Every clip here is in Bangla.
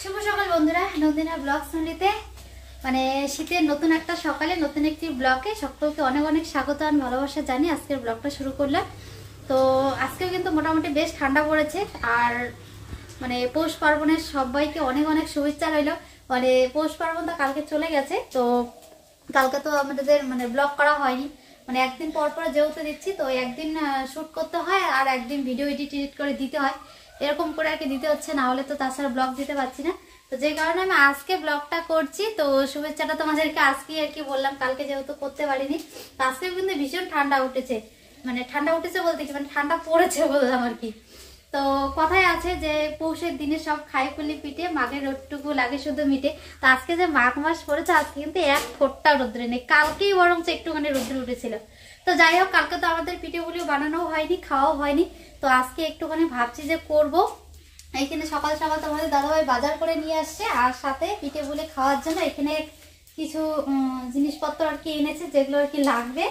শুভ সকাল বন্ধুরা, নন্দিনা ব্লগ ফ্যামিলিতে মানে শীতের নতুন একটা সকালে নতুন একটি ব্লগে সকলকে অনেক অনেক স্বাগত আর ভালোবাসা জানি আজকের ব্লগটা শুরু করলাম। তো আজকেও কিন্তু মোটামুটি বেশ ঠান্ডা পড়েছে আর মানে পৌষ পার্বণের সবাইকে অনেক অনেক শুভেচ্ছা রইল। মানে পৌষ পার্বণ তো কালকে চলে গেছে, তো কালকে তো আমাদের মানে ব্লগ করা হয়নি, মানে একদিন পর পর যেহেতু দিচ্ছি তো একদিন শ্যুট করতে হয় আর একদিন ভিডিও এডিট করে দিতে হয়, এরকম করে আর কি দিতে হচ্ছে, না হলে তো তাছাড়া ব্লগ দিতে পারছি না। তো যে কারণে আমি আজকে ব্লগটা করছি। তো শুভেচ্ছাটা তোমাদেরকে আজকে আর কি বললাম, কালকে যেহেতু করতে পারিনি। তো আজকে কিন্তু ভীষণ ঠান্ডা উঠেছে, মানে ঠান্ডা উঠেছে বলতে কি মানে ঠান্ডা পড়েছে বললাম আর কি। তো কথায় আছে যে পৌষের দিনে সব খাই পুলি পিঠে, মাঘের রোদটুকু লাগে শুধু মিটে। তো আজকে যে মাঘ মাস পড়েছে আজকে কিন্তু এক ফোঁটা রোদ্রে নেই, কালকেই বরং একটুখানি রোদ্রে উঠেছিল। তো যাই হোক, কালকে তো আমাদের পিঠেগুলিও বানানো হয়নি, খাওয়াও হয়নি। তো আজকে একটুখানি ভাবছি যে করব। এইখানে সকাল সকাল তোমাদের দাদাভাই বাজার করে নিয়ে আসছে আর সাথে পিঠে বলে খাওয়ার জন্য এখানে কিছু জিনিসপত্র আর কি এনেছে, যেগুলো আর কি লাগবে।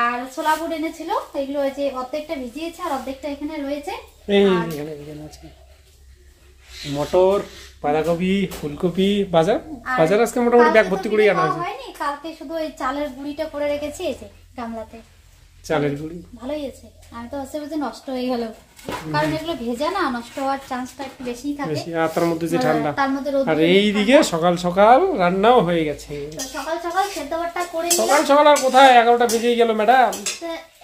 আর ছোলা বুট এনেছিল, এগুলো ওই যে অর্ধেকটা ভিজিয়েছে আর অর্ধেকটা এখানে রয়েছে। মটর, বাঁধাকপি, ফুলকপি, বাজার আজকে মোটামুটি ব্যাগ ভর্তি করে আনা হয়নি। কালকে শুধু ওই চালের গুঁড়িটা করে রেখেছি এই যে গামলাতে, চালের গুঁড়ি ভালোই আছে। আমি তো ভাবছি যে নষ্ট হয়ে গেল, কারণ এগুলো ভেজা না, নষ্ট হওয়ার চান্সটা একটু বেশিই থাকে। আর তার মধ্যে যে ঠান্ডা, তার মধ্যে রোদ। আর এইদিকে সকাল সকাল রান্নাও হয়ে গেছে। সকাল সকাল সেদ্ধবারটা করে নিলাম। সকাল সকাল আর কোথায় 11টা বেজেই গেল ম্যাডাম।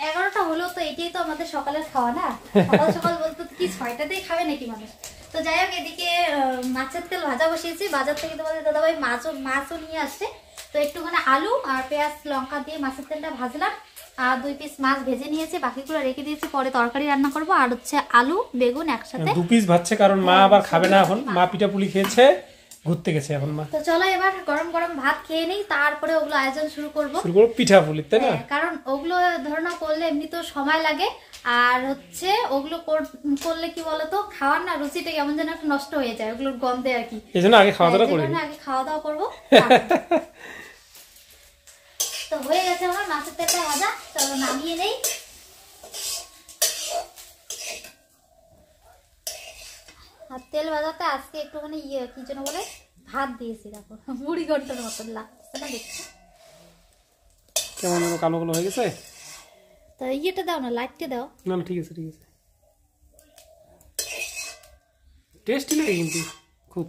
11টা হলো তো এটাই তো আমাদের সকালের খাওয়া না। সকাল সকাল বলতে কি 6টাতেই খাবে নাকি মানুষ। তো যাই হোক, এদিকে মাছের তেল ভাজা বসিয়েছি, বাজার থেকে তোমাদের দাদাভাই মাছও নিয়ে আসছে। তো একটুখানি আলু আর পেঁয়াজ লঙ্কা দিয়ে মাছের তেলটা ভাজলাম আর 2 পিস মাছ ভেজে নিয়েছি, বাকিগুলো রেখে দিয়েছি, পরে তরকারি রান্না করব। আর হচ্ছে আলু বেগুন একসাথে 2 পিস ভাজছে, কারণ মা আবার খাবে না এখন, মা পিঠা পুলি খেয়েছে, ঘুরতে গেছে এখন মা। তো চলো এবার গরম গরম ভাত খেয়ে নেই, তারপরে ওগুলো আয়োজন শুরু করব পিঠা পুলি, তাই না? কারণ ওগুলো ধরনা করলে এমনি তো সময় লাগে, আর হচ্ছে ওগুলো করলে কি বলতো খাওয়ার না রুচিটা কেমন যেন একটু নষ্ট হয়ে যায় ওগুলোর গন্ধে আর কি। এইজন্য আগে খাওয়া দাওয়া করি, আগে খাওয়া দাওয়া করবো। তো হয়ে গেছে আমার মাছের তেলটা ভাজা, চলো নামিয়ে নেই। আর তেল ভাজাতে আজকে একটুখানি কি যেন বলে ভাত দিয়েছি, দেখো মুড়ি ঘন্টার মতন লাগছে না দেখছি। কেমন কালো কালো হয়ে গেছে? তো ইয়েটা দাও না, লাইটটা দাও। না ঠিক আছে ঠিক আছে, টেস্টি লাগে কিন্তু খুব।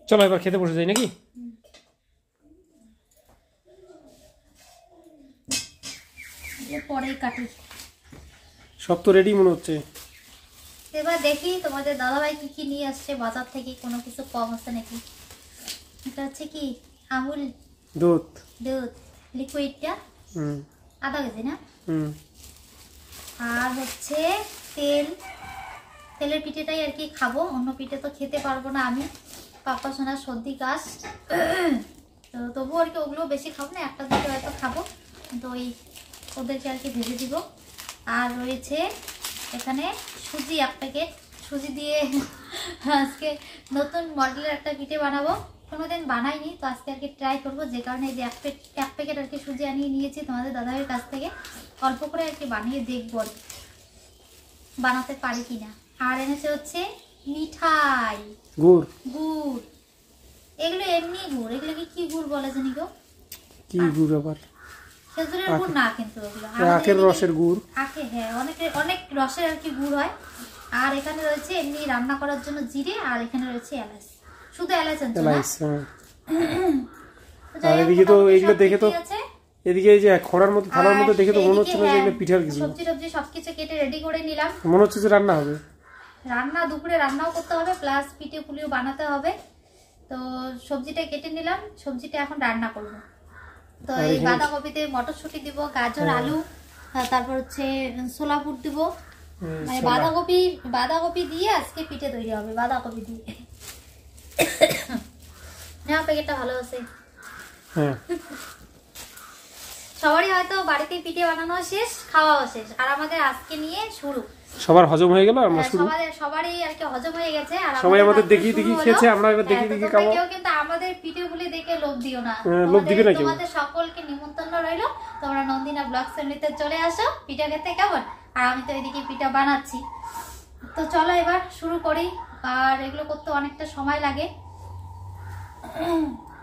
চলো এবার খেতে বসে যাই নাকি? পরেই কাটি, সব তো রেডি মনে হচ্ছে। এবার দেখি তোমাদের দাদাভাই কি কি নিয়ে আসছে বাজার থেকে, কোনো কিছু কম আছে নাকি। এটা হচ্ছে কি আমুল দুধ লিকুইডটা, আধা কেজি না। আর হচ্ছে তেলের পিঠেটাই আর কি খাবো, অন্য পিঠে তো খেতে পারবো না আমি, পাপা সোনার সর্দি কাশ। তো তবুও আর কি ওগুলো বেশি খাবো না, একটা দুটো হয়তো খাবো, কিন্তু ওই ওদেরকে আর কি ভেজে দিব। আর রয়েছে এখানে সুজি 1 প্যাকেট, সুজি দিয়ে আজকে নতুন মডেলের একটা পিঠে বানাবো, কোনোদিন বানাইনি, তো আজকে আর কি ট্রাই করবো। যে কারণে এই যে 1 প্যাকেট আর কি সুজি আনিয়ে নিয়েছি তোমাদের দাদাভাইয়ের কাছ থেকে, অল্প করে আর কি বানিয়ে দেখবো বানাতে পারি কিনা। আর এনেছে হচ্ছে মিঠাই, গুড়। এগুলো এমনি গুড়, এগুলো কি গুড় বলে জানি গো, কি গুড় আবার? খেজুরের গুড় না কিন্তু ওগুলো আখের রসের গুড়, আখে, হ্যাঁ অনেক রসের আর কি গুড় হয়। আর এখানে রয়েছে এমনি রান্না করার জন্য জিরে, আর এখানে রয়েছে এলাচ, শুধু এলাচ আনছে না। আর এদিকে তো এইগুলো দেখে তো এদিকে এই যে খড়ার মতো থালার মধ্যে দেখে তো মনে হচ্ছে না যে এগুলো পিঠার কিছু। সবজি সবকিছু কেটে রেডি করে নিলাম, মনে হচ্ছে যে রান্না হবে, দুপুরে রান্নাও করতে হবে প্লাস পিঠে পুলিও বানাতে হবে। তো সবজিটা কেটে নিলাম, সবজিটা এখন রান্না করব। তো এই বাঁধাকপিতে মটরশুঁটি দিব, গাজর আলু, তারপর হচ্ছে ছোলা বুট দিব, মানে বাঁধাকপি দিয়ে আজকে পিঠে তৈরি হবে, বাঁধাকপি দিয়ে। না প্যাকেটটা ভালো আছে, সবারই হয়তো বাড়িতে পিঠে বানানো শেষ, খাওয়াও শেষ, আর আমাদের আজকে নিয়ে শুরু। সবার হজম হয়ে গেল, আমরা শুরু। সবারই আর কি হজম হয়ে গেছে, আর সবাই আমাদের দেখি খেয়েছে, আমরা এবার দেখি খাবো। কেউ কিন্তু আমাদের পিঠেগুলি দেখে লোভ দিও না, লোভ দিবে না কেউ। তোমাদের সকলকে নিমন্ত্রণ রইলো, তোমরা নন্দিনা ব্লগ ফ্যামিলিতে চলে আসো পিঠা খেতে, কেমন? আর আমি তো এদিকে পিঠা বানাচ্ছি। তো চলো এবার শুরু করি, আর এগুলো করতে অনেকটা সময় লাগে,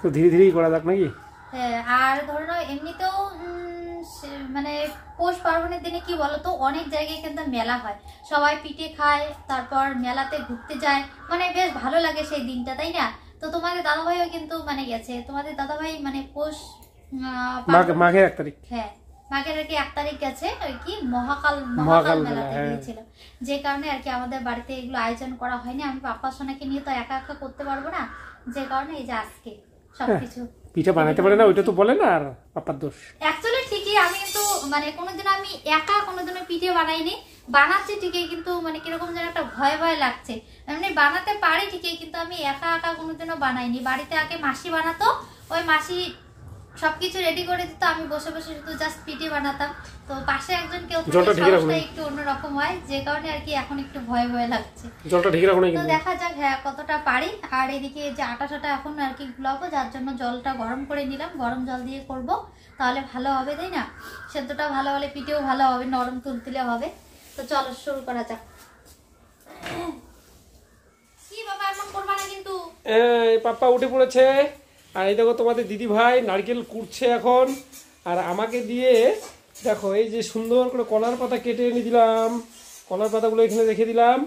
তো ধীরে ধীরেই করা যাক নাকি? হ্যাঁ। আর ধরো না এমনিতেও মানে পৌষ পার্বণের দিনে কি বলতো, অনেক জায়গায় কিন্তু মেলা হয়, সবাই পিঠে খায়, তারপর মেলাতে ঘুরতে যায়, মানে বেশ ভালো লাগে সেই দিনটা, তাই না? তো তোমাদের দাদাভাইও কিন্তু মানে গেছে, তোমাদের দাদাভাই মানে পৌষ মাঘের 1 তারিখ, হ্যাঁ মাঘের আর কি 1 তারিখ গেছে, ওই কি মহাকাল মেলাতে গিয়েছিল, যে কারণে আর কি আমাদের বাড়িতে এগুলো আয়োজন করা হয়নি। আমি পাপা সোনাকে নিয়ে তো একা একা করতে পারবো না, যে কারণে এই যে আজকে সবকিছু। পিঠা বানাতে পারে না, ওইটা তো বলে না, আর পাপার দোষ। অ্যাকচুয়ালি ঠিকই, আমি কিন্তু মানে কোনোদিন আমি একা কোনোদিনও পিঠে বানাইনি, বানাচ্ছি ঠিকই, কিন্তু মানে কিরকম যেন একটা ভয় ভয় লাগছে, মানে বানাতে পারি ঠিকই, কিন্তু আমি একা একা কোনোদিনও বানাইনি। বাড়িতে আগে মাসি বানাতো, ওই মাসি সবকিছু রেডি করে দিত, আমি বসে বসে শুধু জাস্ট পিঠে বানাতাম। তো পাশে একজন কেউ থাকলে একটু অন্যরকম হয়, যে কারণে আর কি এখন একটু ভয় ভয় লাগছে। তো দেখা যাক হ্যাঁ কতটা পারি। আর এদিকে যে আটা সাটা এখন আর কি গুলাবো, যার জন্য জলটা গরম করে নিলাম, গরম জল দিয়ে করব, তাহলে ভালো হবে, তাই না? সেদ্ধটা ভালো হলে পিঠেও ভালো হবে, নরম তুলতুলে হবে। তো চলো শুরু করা যাক। কি বাবা এমন করবা না কিন্তু। পাপা উঠে পড়েছে, আর এই দেখো তোমাদের দিদি ভাই নারকেল কুটছে এখন, আর আমাকে দিয়ে দেখো এই যে সুন্দর করে কলার পাতা কেটে এনে দিলাম, কলার পাতাগুলো এখানে রেখে দিলাম।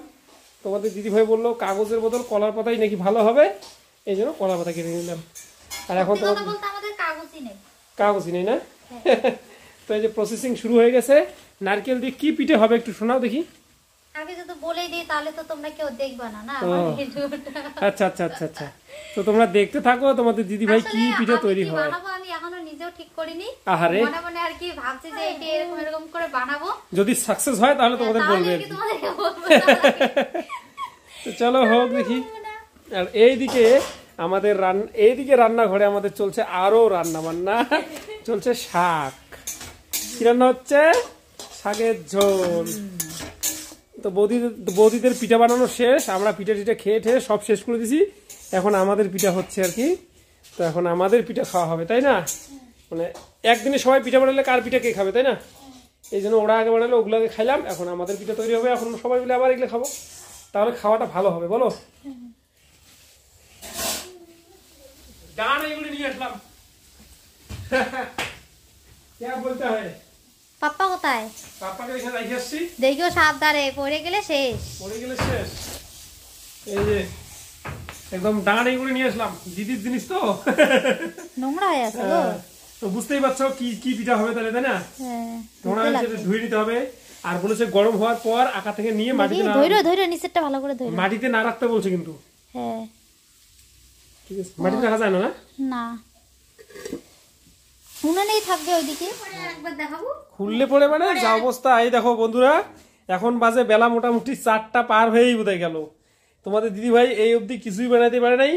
তোমাদের দিদি ভাই বললো কাগজের বদল কলার পাতাই নাকি ভালো হবে, এই জন্য কলার পাতা কেটে নিলাম। আর এখন তো কাগজই নেই না। তো এই যে প্রসেসিং শুরু হয়ে গেছে। নারকেল দিয়ে কি পিঠে হবে একটু শোনাও দেখি। আগে যদি বলেই দিই তাহলে তো তোমরা কেউ দেখবা না, না? আচ্ছা আচ্ছা আচ্ছা আচ্ছা, তো তোমরা দেখতে থাকো তোমাদের দিদি ভাই কি পিঠে তৈরি হয়। আমি এখনো নিজেও ঠিক করিনি, আহারে মনে মনে আর কি ভাবছি যে এটা এরকম এরকম করে বানাবো, যদি সাকসেস হয় তাহলে তোমাদের বলবে। তো চলো হোক দেখি। আর এইদিকে আমাদের এইদিকে রান্নাঘরে আমাদের চলছে আরো রান্না বান্না, চলছে শাক। কি রান্না হচ্ছে? শাকের ঝোল। তো বৌদিদের পিঠা বানানো শেষ, আমরা পিঠা টিঠা খেয়ে ঠেয়ে সব শেষ করে দিছি, এখন আমাদের পিঠা হচ্ছে আর কি। তো এখন আমাদের পিঠা খাওয়া হবে, তাই না? মানে একদিনে সবাই পিঠা বানালে কার পিঠা কে খাবে, তাই না? এই জন্য ওরা আগে বানালে ওগুলোকে খাইলাম, এখন আমাদের পিঠা তৈরি হবে, এখন সবাই মিলে আবার এগুলো খাবো, তাহলে খাওয়াটা ভালো হবে। বলো ডান এগুলো নিয়ে আসলাম। কে বলতে হয়? পাপ্পা কোথায়? পাপ্পাকে এখানে রেখে আসছি। দেখিও সাবধানে, পড়ে গেলে শেষ। পড়ে গেলে শেষ। এই যে একদম ডান এগুলো নিয়ে আসলাম, দিদির জিনিস তো নোংরা হয়ে আছে গো। তো বুঝতেই পারছো কি কি পিঠা হবে তাহলে, তাই না? হ্যাঁ, তোমরা সেটা ধুয়ে নিতে হবে। আর বলেছে গরম হওয়ার পর আকা থেকে নিয়ে মাটিতে না ধইরো নিচেরটা ভালো করে ধইরো, মাটিতে না রাখতে বলছে কিন্তু। হ্যাঁ ঠিক আছে, মাটিতে রাখা যায় না? না উনানেই থাকবে ওইদিকে, একবার দেখাবো। খুললে পড়ে মানে যা অবস্থা। এই দেখো বন্ধুরা, এখন বাজে বেলা মোটামুটি 4টা পার হয়েই বোধহয় গেল। তোমাদের দিদি ভাই এই অবধি কিছুই বানাইতে পারে নাই,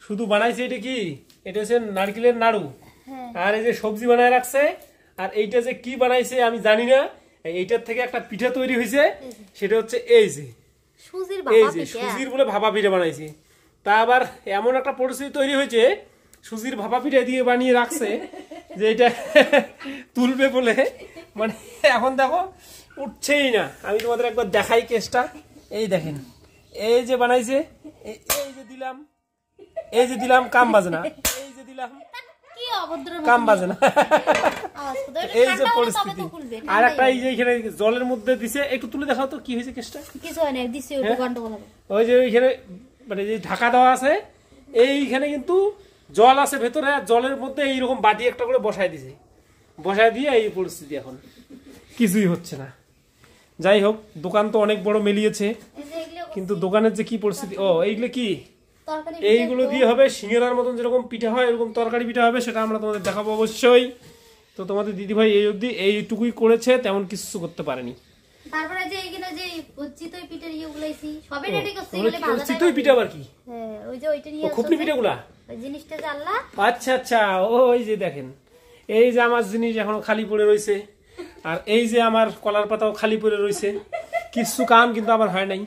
শুধু বানাইছে এটা কি, এটা হচ্ছে নারকেলের নাড়ু, আর এই যে সবজি বানায় রাখছে, আর এইটা যে কি বানাইছে আমি জানি না। এইটার থেকে একটা পিঠা তৈরি হয়েছে, সেটা হচ্ছে এই যে সুজির বলে ভাপা পিঠা বানাইছে। তা আবার এমন একটা পরিস্থিতি তৈরি হয়েছে, সুজির ভাপা পিঠা দিয়ে বানিয়ে রাখছে যে এটা তুলবে বলে, মানে এখন দেখো উঠছেই না। আমি তোমাদের একবার দেখাই কেসটা। এই দেখেন, এই যে বানাইছে, এই যে দিলাম কাম বাজে না, এই যে দিলাম কাম বাজে না। এই যে পরিস্থিতি। আর একটা এই যে এখানে জলের মধ্যে দিছে, একটু তুলে দেখাও তো কি হয়েছে কেসটা। ওই যে ওইখানে মানে যে ঢাকা দেওয়া আছে, এইখানে কিন্তু জল আছে ভেতরে, আর জলের মধ্যে এইরকম বাটি একটা করে বসায় দিছে, বসায় দিয়ে এই পরিস্থিতি, এখন কিছুই হচ্ছে না। যাই হোক, দোকান তো অনেক বড় মেলিয়েছে, কিন্তু দোকানের যে কি পরিস্থিতি। ও এইগুলো কি, এইগুলো দিয়ে হবে সিঙ্গারার মতন যেরকম পিঠা হয় এরকম তরকারি পিঠা হবে, সেটা আমরা তোমাদের দেখাবো অবশ্যই। তো তোমাদের দিদি ভাই এই অবধি এইটুকুই করেছে, তেমন কিছু করতে পারেনি। তারপরে যে এইখানে যে চিতই পিঠার ইয়েগুলাইছি সবে রেডি করছি, বলে ভাজা চিতই পিঠা আবার কি? হ্যাঁ ওই যে ওইটা নিয়ে খুপনি পিঠাগুলা, ওই জিনিসটা যে আল্লাহ। আচ্ছা আচ্ছা, ওই যে দেখেন এই যে আমার জিনিস এখনো খালি পড়ে রয়েছে, আর এই যে আমার কলার পাতাও খালি পড়ে রয়েছে, কিছু কাম কিন্তু আমার হয় নাই।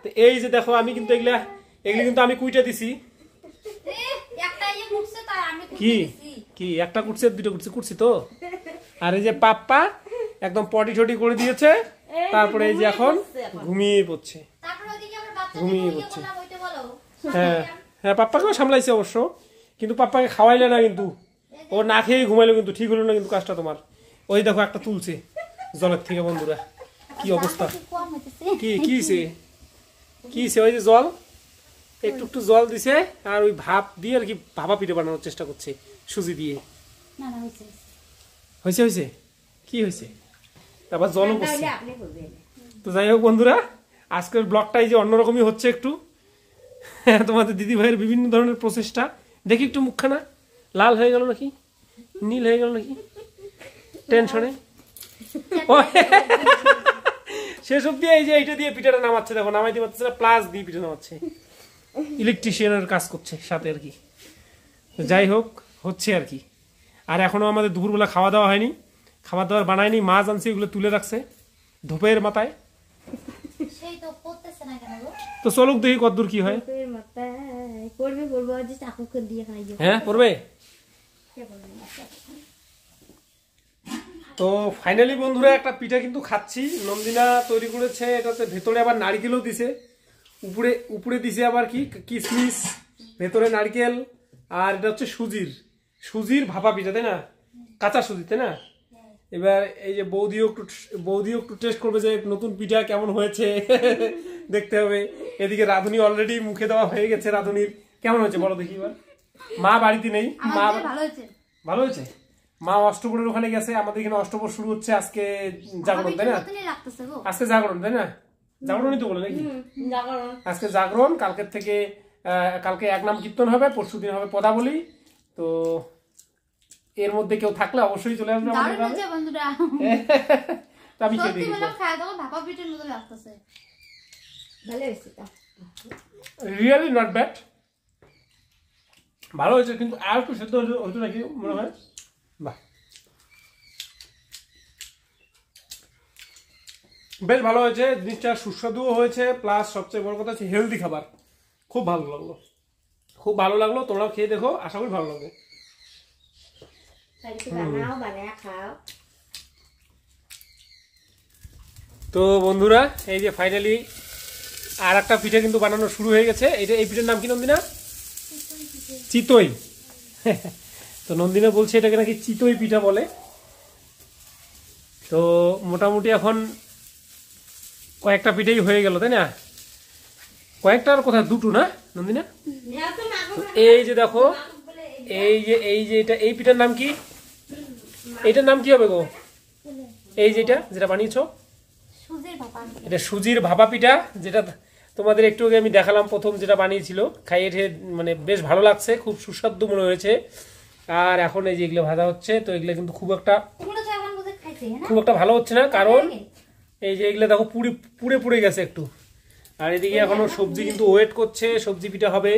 তো এই যে দেখো আমি কিন্তু এগুলো কিন্তু আমি কুইটা দিছি। কি কি একটা কুটছে, দুটো কুটছি তো। আর এই যে পাপ্পা একদম পটি ছটি করে দিয়েছে, তারপরে এই যে এখন ঘুমিয়ে পড়ছে। হ্যাঁ হ্যাঁ, পাপ্পাকেও সামলাইছে অবশ্য, কিন্তু পাপ্পাকে খাওয়াইলে না, কিন্তু ও না খেয়ে ঘুমাইলো, কিন্তু ঠিক হলো না কিন্তু কাজটা তোমার। ওই দেখো একটা তুলছে জলের থেকে বন্ধুরা, কি অবস্থা। কি কিছে ওই যে জল, একটু একটু জল দিছে, আর ওই ভাপ দিয়ে আর কি ভাপা পিঠে বানানোর চেষ্টা করছে সুজি দিয়ে। হয়েছে হয়েছে কি হয়েছে, তারপর জলও করছে। তো যাই হোক বন্ধুরা, আজকের ব্লগটা এই যে অন্যরকমই হচ্ছে একটু। তোমাদের দিদি ভাইয়ের বিভিন্ন ধরনের প্রচেষ্টা দেখি, একটু মুখখানা লাল হয়ে গেল নাকি, নীল হয়ে গেল নাকি টেনশনে। শেষ অব্দি এই যে এইটা দিয়ে পিঠাটা নামাচ্ছে, দেখো নামাইতে পারছে না, প্লাস দিয়ে পিঠা নামাচ্ছে, ইলেকট্রিশিয়ানের কাজ করছে সাথে আর কি। যাই হোক হচ্ছে আর কি। আর এখনো আমাদের দুপুরবেলা খাওয়া দাওয়া হয়নি, খাবার দাবার বানায়নি, মাছ আনছে, এগুলো তুলে রাখছে ধূপের মাথায়। তো চলুক দেখি কতদূর কি হয়। হ্যাঁ পড়বে। তো ফাইনালি বন্ধুরা একটা পিঠা কিন্তু খাচ্ছি, নন্দিনা তৈরি করেছে। এটাতে ভেতরে আবার নারকেলও দিছে, উপরে দিছে আবার কি কিশমিশ, ভেতরে নারকেল, আর এটা হচ্ছে সুজির ভাপা পিঠা, তাই না, কাঁচা সুজি, তাই না। এবার এই যে বৌদিও একটু টেস্ট করবে যে নতুন পিঠা কেমন হয়েছে, দেখতে হবে। এদিকে রাধুনি অলরেডি মুখে দেওয়া হয়ে গেছে, রাধুনির কেমন হয়েছে বলো দেখি। এবার মা বাড়িতে নেই, মা ভালো হয়েছে, মা অষ্টপ্রহরের ওখানে গেছে। আমাদের এখানে অষ্টপ্রহর শুরু হচ্ছে আজকে, জাগরণ, তাই না, আজকে জাগরণ, তাই না, জাগরণই তো বলে নাকি, আজকে জাগরণ। কালকে এক নাম কীর্তন হবে, পরশু দিন হবে পদাবলী। তো এর মধ্যে কেউ থাকলে অবশ্যই চলে আসবে আমাদের গ্রামে। আমি খেয়ে দেখি, রিয়েলি নট ব্যাড, ভালো হয়েছে, কিন্তু আর একটু সেদ্ধ হতো নাকি মনে হয়। বাহ, বেশ ভালো হয়েছে জিনিসটা, সুস্বাদুও হয়েছে, প্লাস সবচেয়ে বড় কথা হচ্ছে হেলদি খাবার। খুব ভালো লাগলো, তোমরাও খেয়ে দেখো, আশা করি ভালো লাগবে। তো বন্ধুরা এই যে ফাইনালি আর একটা পিঠা কিন্তু বানানো শুরু হয়ে গেছে। এই পিঠার নাম কি নন্দিনা? চিতই। তো নন্দিনা বলছে এটাকে নাকি চিতই পিঠা বলে। তো মোটামুটি এখন কয়েকটা পিঠাই হয়ে গেল, তাই না, কয়েকটার কথা দুটো না নন্দিনা। এই যে দেখো, এই যে এই পিঠার নাম কি, এইটার নাম কি হবে গো? এই যেটা বানিয়েছো, এটা সুজির ভাপা পিঠা, যেটা তোমাদের একটু আগে আমি দেখালাম প্রথম যেটা বানিয়েছিল, খাইয়ে মানে বেশ ভালো লাগছে, খুব সুস্বাদু মনে হয়েছে। আর এখন এই যে এগুলো ভাজা হচ্ছে, তো এগুলো কিন্তু খুব একটা ভালো হচ্ছে না, কারণ এই যে এগুলো দেখো পুড়ে গেছে একটু। আর এদিকে এখনো সবজি কিন্তু ওয়েট করছে, সবজি পিঠা হবে,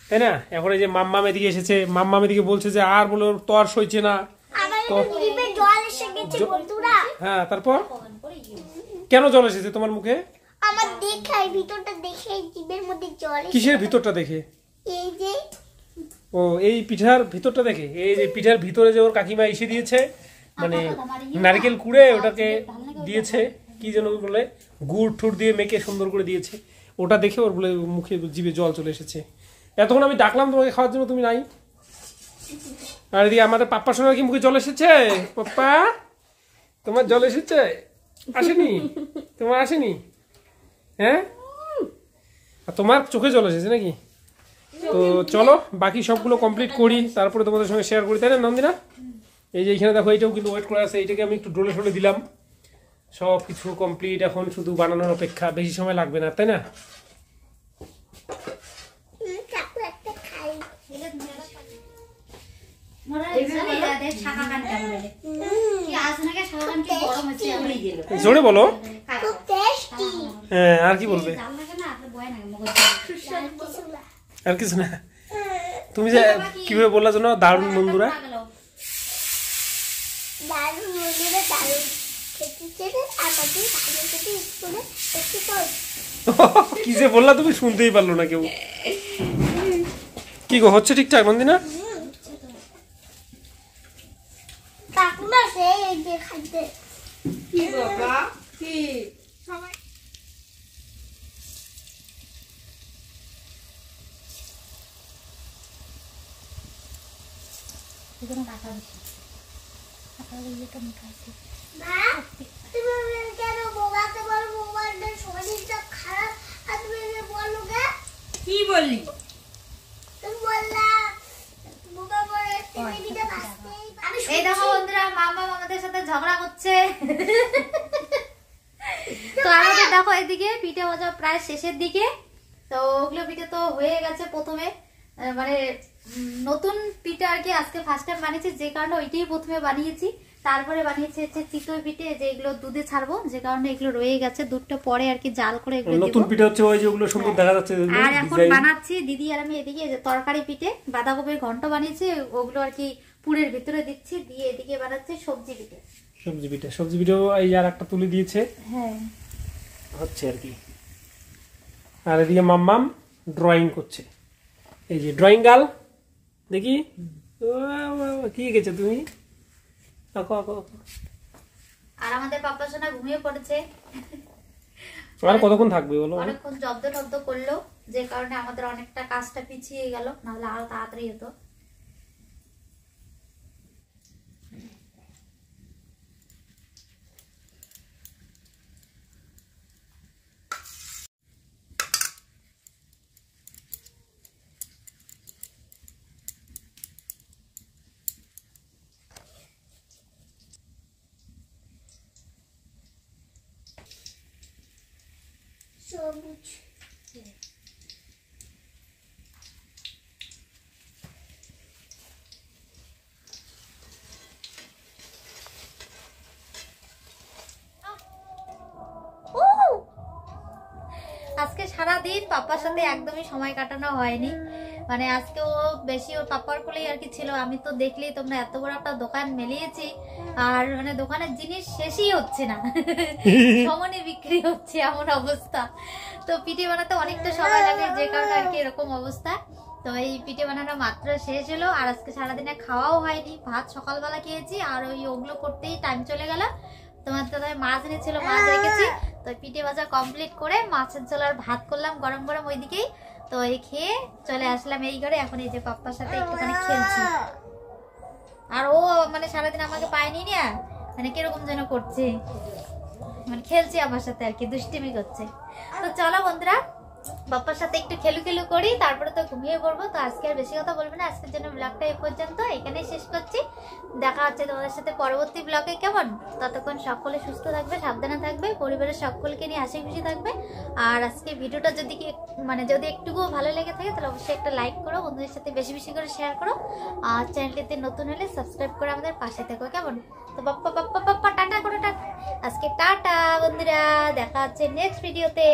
তাই না। এখন এই যে মাম্মাম এদিকে এসেছে, মাম্মাম এদিকে বলছে যে আর বলে তো আর সইছে না। হ্যাঁ, তারপর কেন জল এসেছে তোমার মুখে? আমার দেখাই ভিতরটা দেখে, জিভের মধ্যে জল। কিসের ভিতরটা দেখে? এই যে ও, এই পিঠার ভিতরটা দেখে। এই যে পিঠার ভিতরে যে ওর কাকিমা এসে দিয়েছে, মানে নারকেল কুড়ে ওটাকে দিয়েছে, কি যেন বলে, গুড় ঠুড় দিয়ে মেখে সুন্দর করে দিয়েছে, ওটা দেখে ওর বলে মুখে জিভে জল চলে এসেছে। এতক্ষণ আমি ডাকলাম তোমাকে খাওয়ার জন্য, তুমি নাই। আর এদিকে আমাদের পাপ্পা শোনার কি মুখে জল এসেছে? পাপ্পা তোমার জল এসেছে? আসেনি? তোমার আসেনি? হ্যাঁ, তোমার চোখে জল এসেছে নাকি? তো চলো বাকি সবগুলো কমপ্লিট করি, তারপরে তোমাদের সঙ্গে শেয়ার করি, তাই না নন্দিনা। এই যে এখানে দেখো, এইটাও কিন্তু ওয়েট করে আছে, এইটাকে আমি একটু ডোলে দিলাম। সব কিছু কমপ্লিট, এখন শুধু বানানোর অপেক্ষা, বেশি সময় লাগবে না, তাই না। জোরে বলো। হ্যাঁ, আর কি বলবে? আর কিছু না। তুমি যে কিভাবে বললা জানো, দারুণ বন্ধুরা, বন্ধুরা দারুণ খেতে আমাদের ভালো করে স্কুলে একটু কি যে বললা তুমি শুনতেই পারলো না কেউ। কি গো হচ্ছে ঠিকঠাক বন্দিনা? কাকুমা সেই এই যে খাইতে কি বাবা কি সবাই মা তুমি কেন বোবাকে বল বোবার শরীরটা খারাপ আর তুমি বলো গে কি বললি? তুমি বললা বোবা বলে টিভিটা বাজতেই আমি এই দেখো বন্ধুরা মামা আমাদের সাথে ঝগড়া করছে। তো আমাদের দেখো এদিকে পিঠে ভাজা প্রায় শেষের দিকে। তো ওগুলো পিঠে তো হয়ে গেছে প্রথমে, মানে নতুন পিঠে আর কি আজকে ফার্স্ট টাইম বানিয়েছি, যে কারণে ওইটাই প্রথমে বানিয়েছি। তারপরে বানিয়েছি হচ্ছে চিতই পিঠে, যেগুলো দুধে ছাড়বো, যে কারণে এগুলো রয়ে গেছে। দুধটা পরে আর কি জাল করে এগুলো নতুন পিঠে হচ্ছে ওই যেগুলো সুন্দর দেখা যাচ্ছে। আর এখন বানাচ্ছি দিদি আর আমি এদিকে যে তরকারি পিঠে, বাঁধাকপির ঘন্ট বানিয়েছি, ওগুলো আর কি পুরের ভিতরে দিচ্ছি, দিয়ে এদিকে বানাচ্ছি সবজি পিঠে। সবজি পিঠে, সবজি পিঠেও এই আর একটা তুলে দিয়েছে হ্যাঁ হচ্ছে আর কি। আর এদিকে মাম্মাম ড্রয়িং করছে, এই যে ড্রয়িং গার্ল। দেখি কি গেছে তুমি, আঁকো আঁকো। আর আমাদের পাপ্পা সোনা ঘুমিয়ে পড়েছে। আর কতক্ষণ থাকবে বলো? অনেকক্ষণ জব্দ টব্দ করলো, যে কারণে আমাদের অনেকটা কাজটা পিছিয়ে গেল, নাহলে আরো তাড়াতাড়ি হতো। সবুজ আজকে সারাদিন পাপ্পার সাথে একদমই সময় কাটানো হয়নি, মানে আজকে ও বেশি ওর পাপ্পার কোলেই আর কি ছিল। আমি তো দেখলেই তোমরা এত বড় একটা দোকান মেলিয়েছি, আর মানে দোকানের জিনিস শেষই হচ্ছে না, সমানে বিক্রি হচ্ছে এমন অবস্থা। তো পিঠে বানাতে অনেকটা সময় লাগে, যে কারণে আর কি এরকম অবস্থা। তো এই পিঠে বানানো মাত্র শেষ হলো, আর আজকে সারাদিনে খাওয়াও হয়নি, ভাত সকালবেলা খেয়েছি, আর ওগুলো করতেই টাইম চলে গেল। তোমার দাদা মাছ এনেছিল, মাছ রেখেছি, তো পিঠে ভাজা কমপ্লিট করে মাছের ঝোল আর ভাত করলাম গরম গরম ওইদিকেই। তো এই খেয়ে চলে আসলাম এই ঘরে। এখন এই যে পাপ্পার সাথে একটুখানি খেলছি, আর ও মানে সারাদিন আমাকে পায়নি না, মানে কিরকম যেন করছে, মানে খেলছে আমার সাথে আর কি, দুষ্টিমি করছে। তো চলো বন্ধুরা বাপ্পার সাথে একটু খেলু খেলু করি, তারপরে তো ঘুমিয়ে পড়বো। তো আজকে আর বেশি কথা বলবো না, আজকের জন্য ব্লগটা এই পর্যন্ত এখানেই শেষ করছি। দেখা হচ্ছে তোমাদের সাথে পরবর্তী ব্লগে, কেমন? ততক্ষণ সকলে সুস্থ থাকবে, সাবধানে থাকবে, পরিবারের সকলকে নিয়ে হাসি খুশি থাকবে। আর আজকে ভিডিওটা যদি যদি একটুকুও ভালো লেগে থাকে, তাহলে অবশ্যই একটা লাইক করো, বন্ধুদের সাথে বেশি বেশি করে শেয়ার করো, আর চ্যানেলটিতে নতুন হলে সাবস্ক্রাইব করে আমাদের পাশে থেকো, কেমন? তো বাপ্পা বাপ্পা বাপ্পা টাটা করে টাটা, আজকে টাটা বন্ধুরা, দেখা হচ্ছে নেক্সট ভিডিওতে।